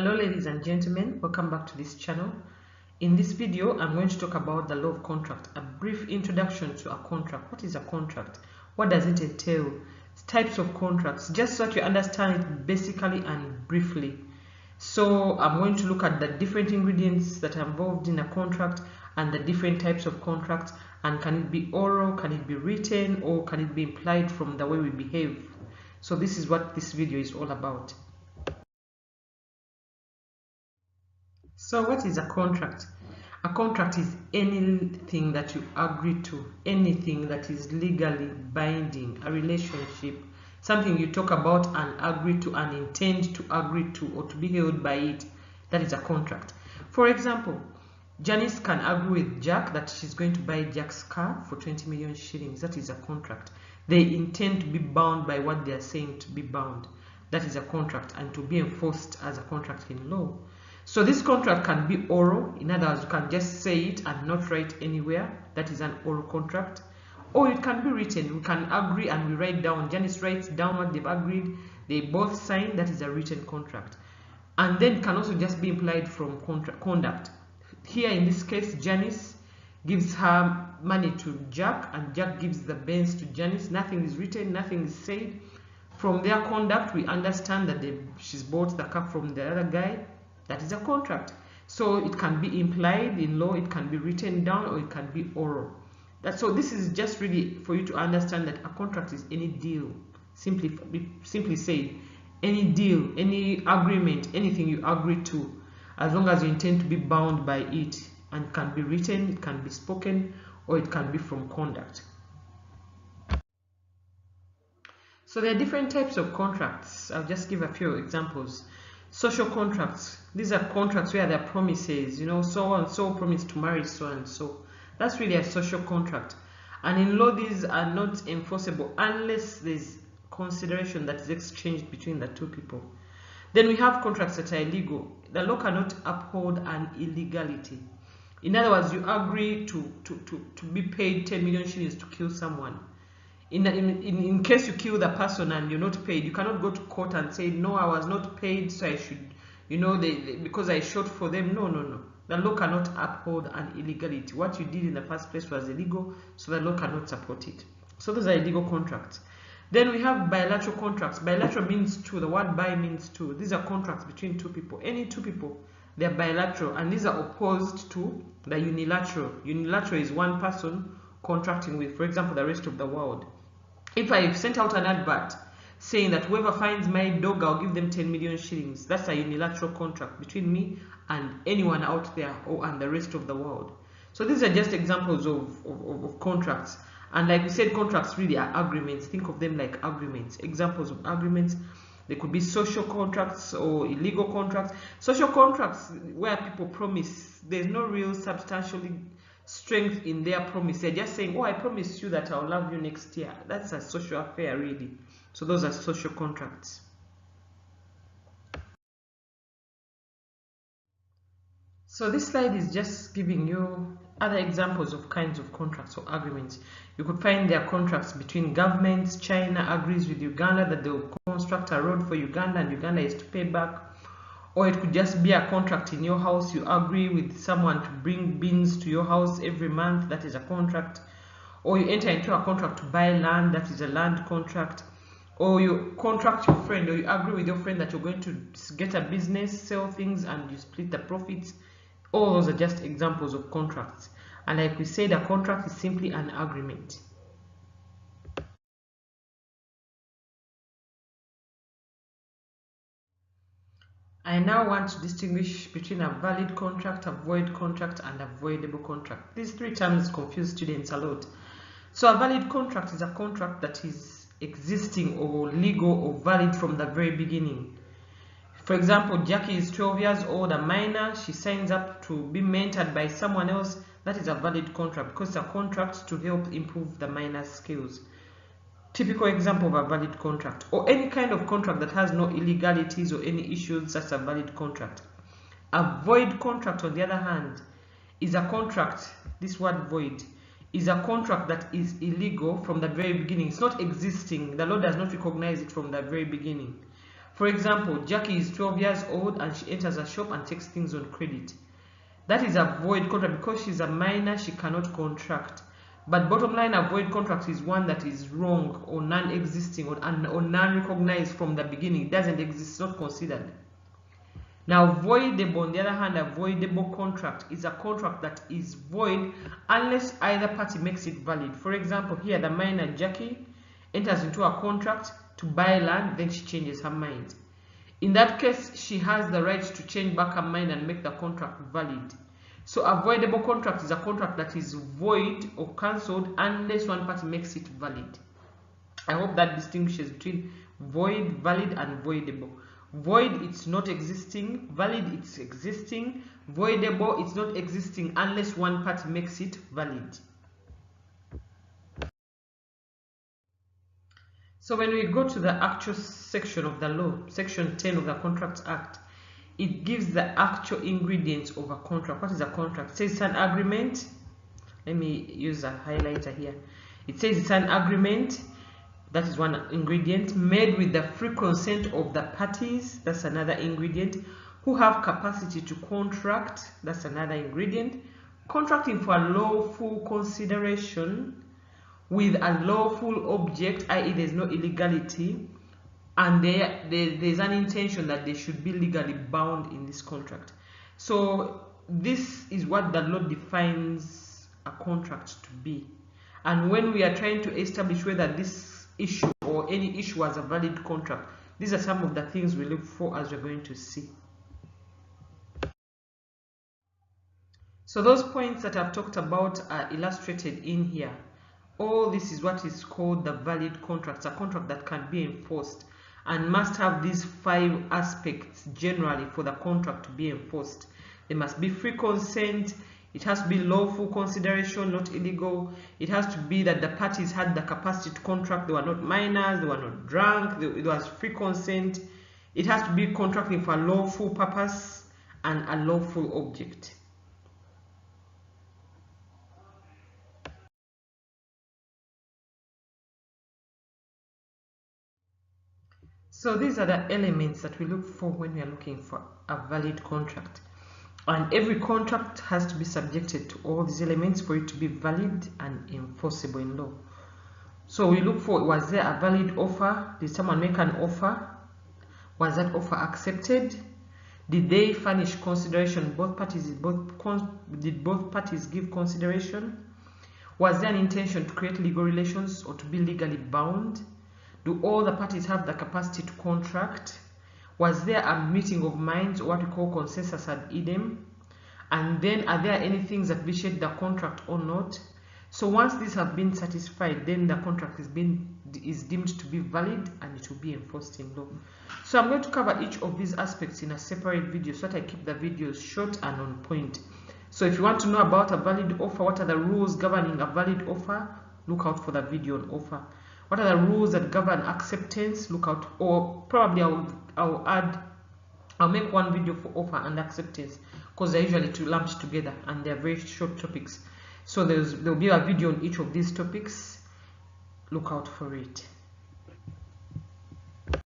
Hello ladies and gentlemen, welcome back to this channel. In this video, I'm going to talk about the law of contract, a brief introduction to a contract. What is a contract? What does it entail? Types of contracts, just so that you understand it basically and briefly. So I'm going to look at the different ingredients that are involved in a contract and the different types of contracts, and can it be oral, can it be written, or can it be implied from the way we behave. So this is what this video is all about. So what is a contract? A contract is anything that you agree to, anything that is legally binding, a relationship, something you talk about and agree to and intend to agree to or to be held by it. That is a contract. For example, Janice can agree with Jack that she's going to buy Jack's car for 20 million shillings. That is a contract. They intend to be bound by what they are saying to be bound. That is a contract and to be enforced as a contract in law. So this contract can be oral, in other words, you can just say it and not write anywhere. That is an oral contract. Or it can be written. We can agree and we write down. Janice writes down what they've agreed. They both sign. That is a written contract. And then can also just be implied from conduct. Here in this case, Janice gives her money to Jack and Jack gives the Benz to Janice. Nothing is written, nothing is said. From their conduct, we understand that she's bought the car from the other guy. That is a contract. So it can be implied in law, it can be written down, or it can be oral. So this is just really for you to understand that a contract is any deal. Simply say any deal, any agreement, anything you agree to, as long as you intend to be bound by it, and can be written, it can be spoken, or it can be from conduct. So there are different types of contracts. I'll just give a few examples. Social contracts. These are contracts where there are promises, so and so promised to marry so and so. That's really a social contract. And in law, these are not enforceable unless there's consideration that is exchanged between the two people. Then we have contracts that are illegal. The law cannot uphold an illegality. In other words, you agree to be paid 10 million shillings to kill someone. In case you kill the person and you're not paid, you cannot go to court and say, no, I was not paid, so I should, because I shot for them. No. The law cannot uphold an illegality. What you did in the first place was illegal, so the law cannot support it. So those are illegal contracts. Then we have bilateral contracts. Bilateral means two. The word bi means two. These are contracts between two people. Any two people, they are bilateral, and these are opposed to the unilateral. Unilateral is one person contracting with, for example, the rest of the world. If I sent out an advert saying that whoever finds my dog, I'll give them 10 million shillings, that's a unilateral contract between me and anyone out there and the rest of the world. So these are just examples of contracts. And like we said, contracts really are agreements. Think of them like agreements. Examples of agreements. They could be social contracts or illegal contracts. Social contracts where people promise, there's no real substantial strength in their promise. They're just saying, oh, I promise you that I'll love you next year. That's a social affair, really. So those are social contracts. So this slide is just giving you other examples of kinds of contracts or agreements. You could find their contracts between governments. China agrees with Uganda that they will construct a road for Uganda and Uganda is to pay back. Or it could just be a contract in your house. You agree with someone to bring beans to your house every month. That is a contract. Or you enter into a contract to buy land. That is a land contract. Or you contract your friend, or you agree with your friend that you're going to get a business, sell things, and you split the profits. All those are just examples of contracts. And like we said, a contract is simply an agreement. I now want to distinguish between a valid contract, a void contract, and a voidable contract. These three terms confuse students a lot. So a valid contract is a contract that is existing or legal or valid from the very beginning. For example, Jackie is 12 years old, a minor. She signs up to be mentored by someone else. That is a valid contract because it's a contract to help improve the minor's skills. Typical example of a valid contract. Or any kind of contract that has no illegalities or any issues, that's a valid contract. A void contract, on the other hand, is a contract, this word void, is a contract that is illegal from the very beginning. It's not existing. The law does not recognize it from the very beginning. For example, Jackie is 12 years old and she enters a shop and takes things on credit. That is a void contract because she's a minor, she cannot contract. But bottom line, a void contract is one that is wrong or non-existing or non-recognized from the beginning. It doesn't exist, it's not considered. Now, voidable, on the other hand, a voidable contract is a contract that is void unless either party makes it valid. For example, here the minor Jackie enters into a contract to buy land, then she changes her mind. In that case, she has the right to change back her mind and make the contract valid. So a voidable contract is a contract that is void or cancelled unless one party makes it valid. I hope that distinguishes between void, valid, and voidable. Void, it's not existing. Valid, it's existing. Voidable, it's not existing unless one party makes it valid. So when we go to the actual section of the law, section 10 of the Contracts Act, it gives the actual ingredients of a contract. What is a contract? It says it's an agreement. Let me use a highlighter here. It says it's an agreement. That is one ingredient. Made with the free consent of the parties. That's another ingredient. Who have capacity to contract. That's another ingredient. Contracting for a lawful consideration with a lawful object, i.e. there's no illegality, and there's an intention that they should be legally bound in this contract. So this is what the law defines a contract to be. And when we are trying to establish whether this issue or any issue was a valid contract, these are some of the things we look for, as we're going to see. So those points that I've talked about are illustrated in here. All this is what is called the valid contracts, a contract that can be enforced and must have these 5 aspects generally for the contract to be enforced. There must be free consent, it has to be lawful consideration, not illegal. It has to be that the parties had the capacity to contract, they were not minors, they were not drunk, it was free consent. It has to be contracting for a lawful purpose and a lawful object. So these are the elements that we look for when we are looking for a valid contract. And every contract has to be subjected to all these elements for it to be valid and enforceable in law. So we look for, was there a valid offer? Did someone make an offer? Was that offer accepted? Did they furnish consideration? Did both parties give consideration? Was there an intention to create legal relations or to be legally bound? Do all the parties have the capacity to contract? Was there a meeting of minds, or what we call consensus ad idem? And then, are there any things that vitiate the contract or not? So once these have been satisfied, then the contract is deemed to be valid and it will be enforced in law. So I'm going to cover each of these aspects in a separate video so that I keep the videos short and on point. So if you want to know about a valid offer, what are the rules governing a valid offer, look out for the video on offer. What are the rules that govern acceptance? Look out, or probably I'll make one video for offer and acceptance because they're usually lumped together and they're very short topics. So there'll be a video on each of these topics. Look out for it.